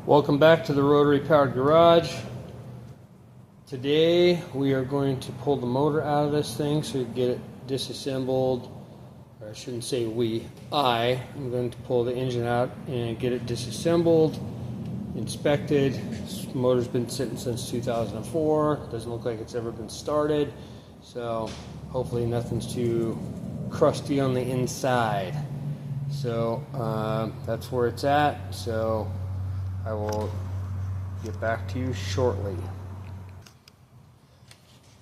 Welcome back to the Rotary Powered Garage. Today we are going to pull the motor out of this thing so we can get it disassembled. Or I shouldn't say we, I am going to pull the engine out and get it disassembled, inspected. This motor's been sitting since 2004. Doesn't look like it's ever been started. So hopefully nothing's too crusty on the inside. So that's where it's at. So I will get back to you shortly.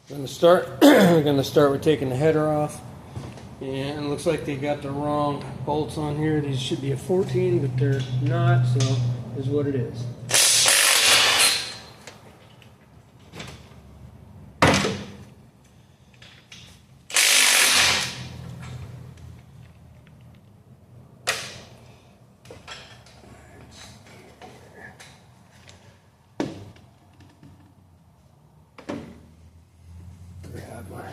We're going to start with taking the header off. And it looks like they got the wrong bolts on here. These should be a 14, but they're not, so is what it is. Grab my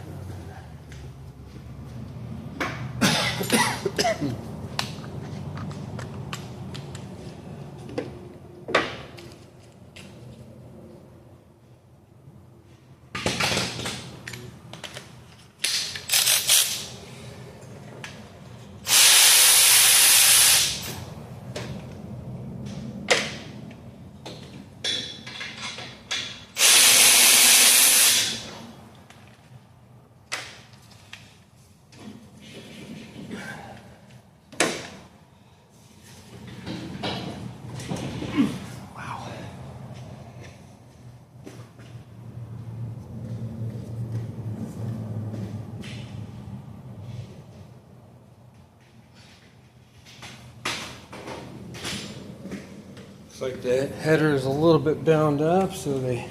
like the header is a little bit bound up, so they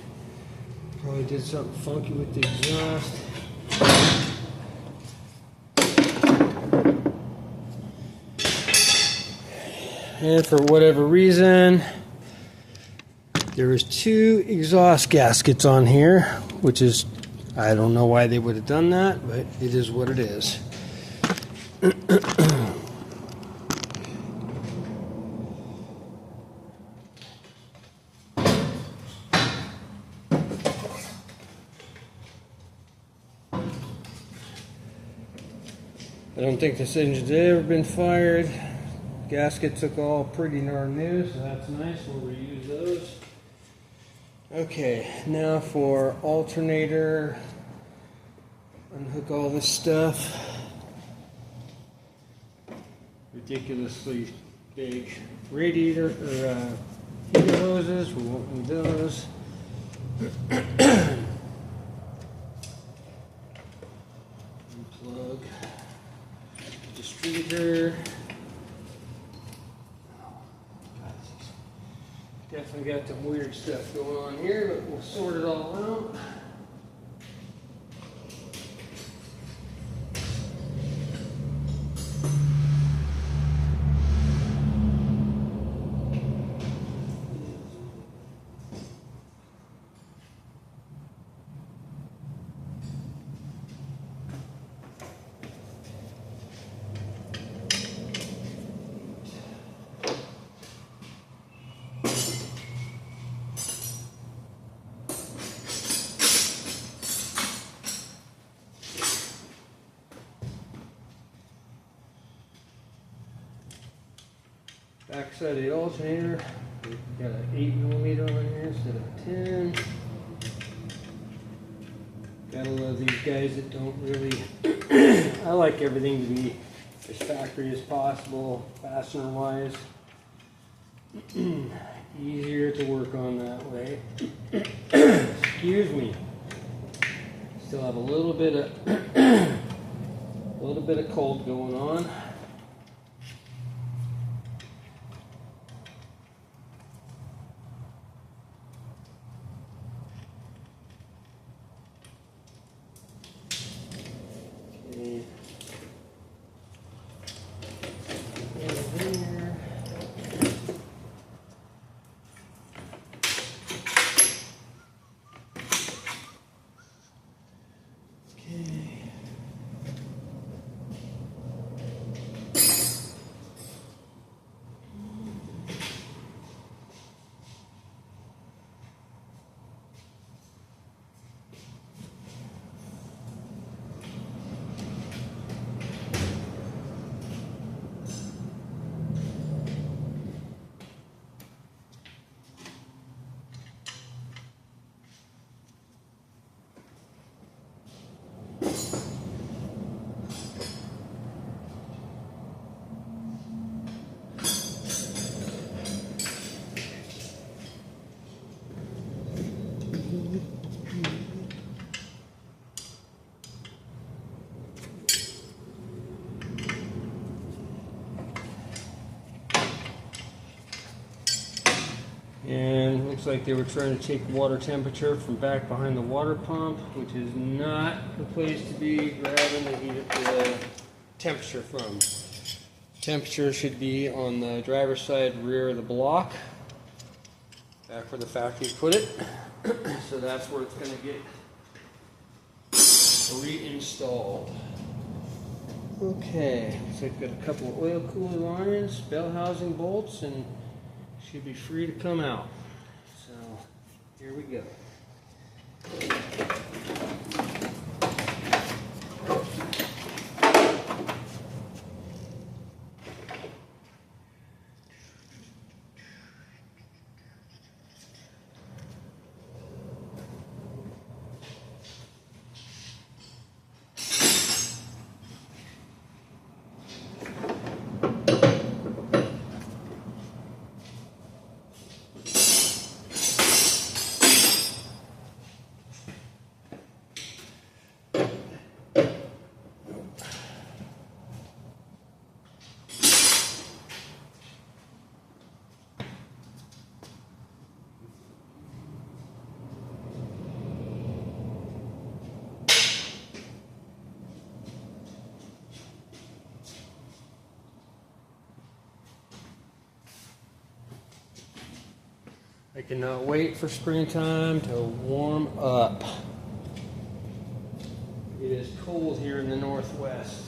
probably did something funky with the exhaust. And for whatever reason, there is 2 exhaust gaskets on here, which is, I don't know why they would have done that, but it is what it is. I don't think this engine's ever been fired. Gaskets look all pretty darn new, so that's nice. We'll reuse those. Okay, now for alternator. Unhook all this stuff. Ridiculously big radiator or heater hoses. We won't need those. Unplug distributor. Definitely got some weird stuff going on here, but we'll sort it all out. Backside of the alternator, we've got an 8mm on here instead of 10. Gotta love these guys that don't really, I like everything to be as factory as possible, fastener wise. Easier to work on that way. Excuse me. Still have a little bit of cold going on. And looks like they were trying to take water temperature from back behind the water pump, which is not the place to be grabbing the temperature from. Temperature should be on the driver's side rear of the block, back where the factory put it. So that's where it's going to get reinstalled. Okay, so I've got a couple of oil cooler lines, bell housing bolts, and should be free to come out. So here we go. I cannot wait for springtime to warm up. It is cold here in the Northwest.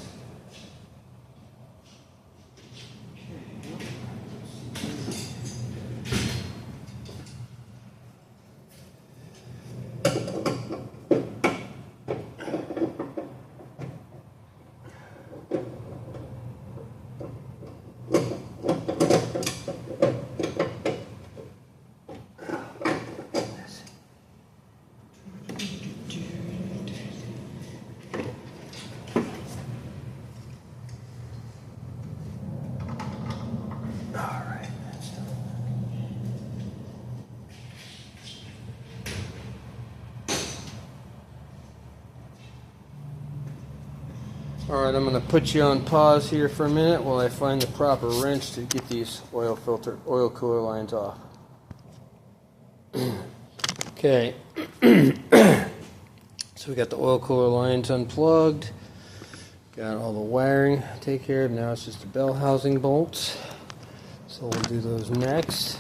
Alright, I'm going to put you on pause here for a minute while I find the proper wrench to get these oil cooler lines off. Okay, so we got the oil cooler lines unplugged, got all the wiring taken care of. Now it's just the bell housing bolts, so we'll do those next.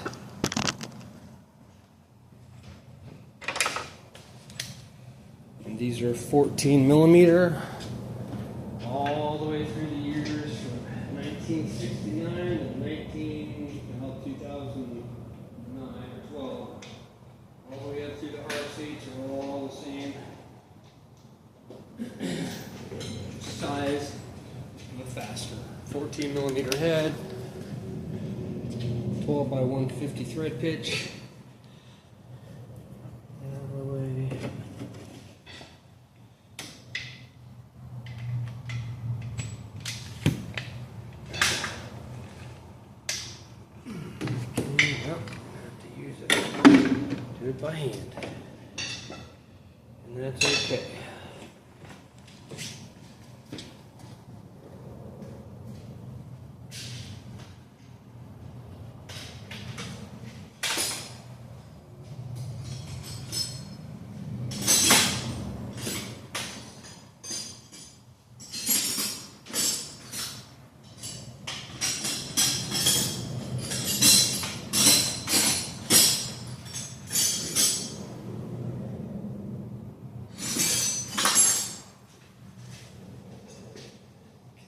And these are 14 millimeter. All the way through the years from 1969 to 2009 or 12. All the way up through the hard seats are all the same size, but faster. 14 millimeter head, 12 by 150 thread pitch. Do it by hand, and that's okay.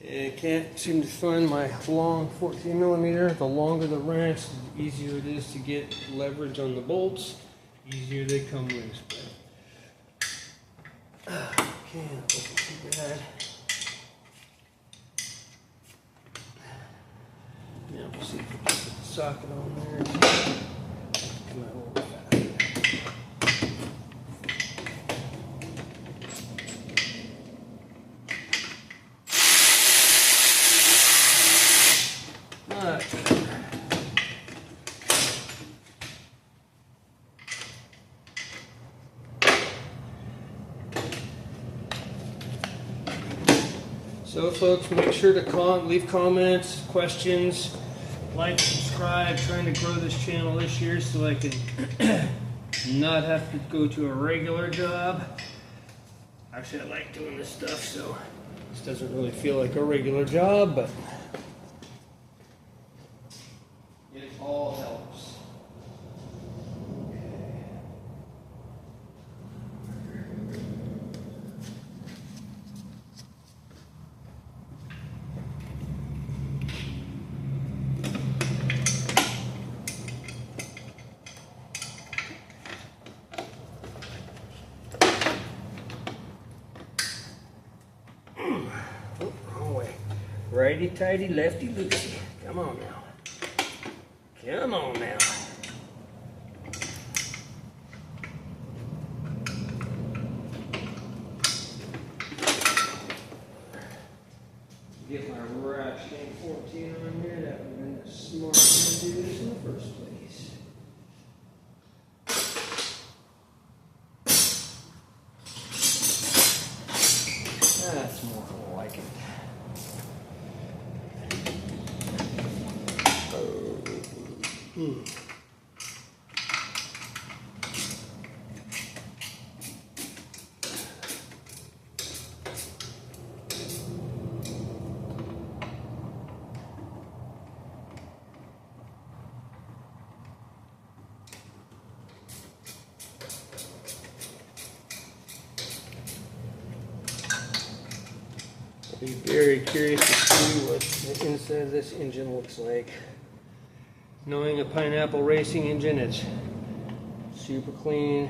I can't seem to find my long 14 millimeter. The longer the wrench, the easier it is to get leverage on the bolts, easier they come loose. But can't look too bad. Now we'll see if we can put the socket on there. Come out a little fast. So folks, make sure to leave comments, questions, like, subscribe. I'm trying to grow this channel this year so I can not have to go to a regular job. Actually, I like doing this stuff, so this doesn't really feel like a regular job, but it all helps. Righty tighty, lefty loosey. Come on now. Come on now. Get my rash game 14 on here. That would have been a smart thing to do this in the first place. That's more like it. I'll be very curious to see what the inside of this engine looks like. Knowing a Pineapple Racing engine, it's super clean.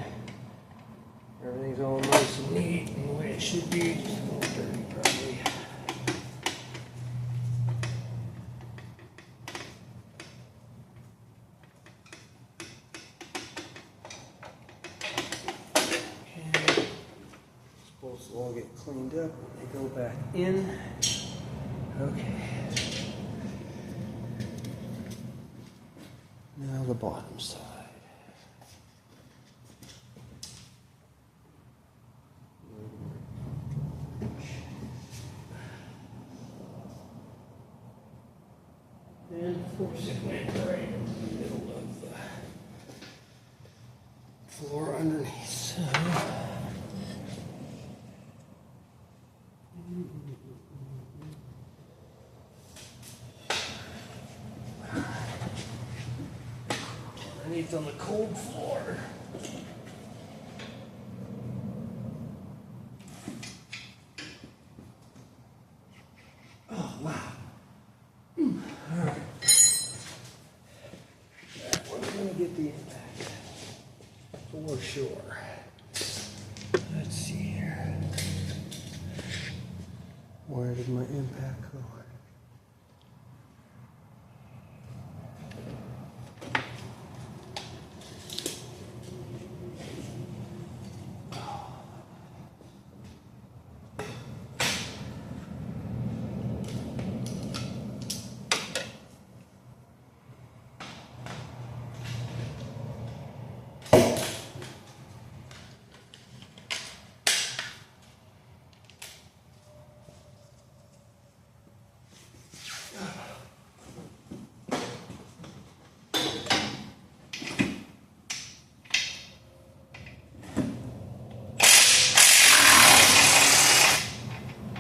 Everything's all nice and neat and the way it should be. Just a little dirty, probably. Okay. Supposed to all get cleaned up when they go back in. Okay. Now the bottom side. And of course it went right in the middle of the floor underneath. So. Underneath on the cold floor. Oh, wow. All right. That one's going to get the impact for sure. Let's see here. Where did my impact go?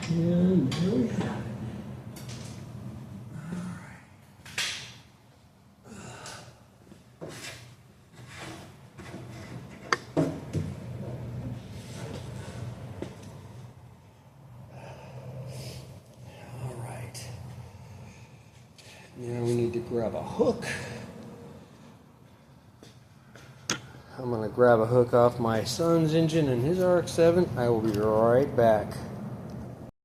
And there we have it. All right. Now we need to grab a hook. I'm going to grab a hook off my son's engine and his RX-7. I will be right back.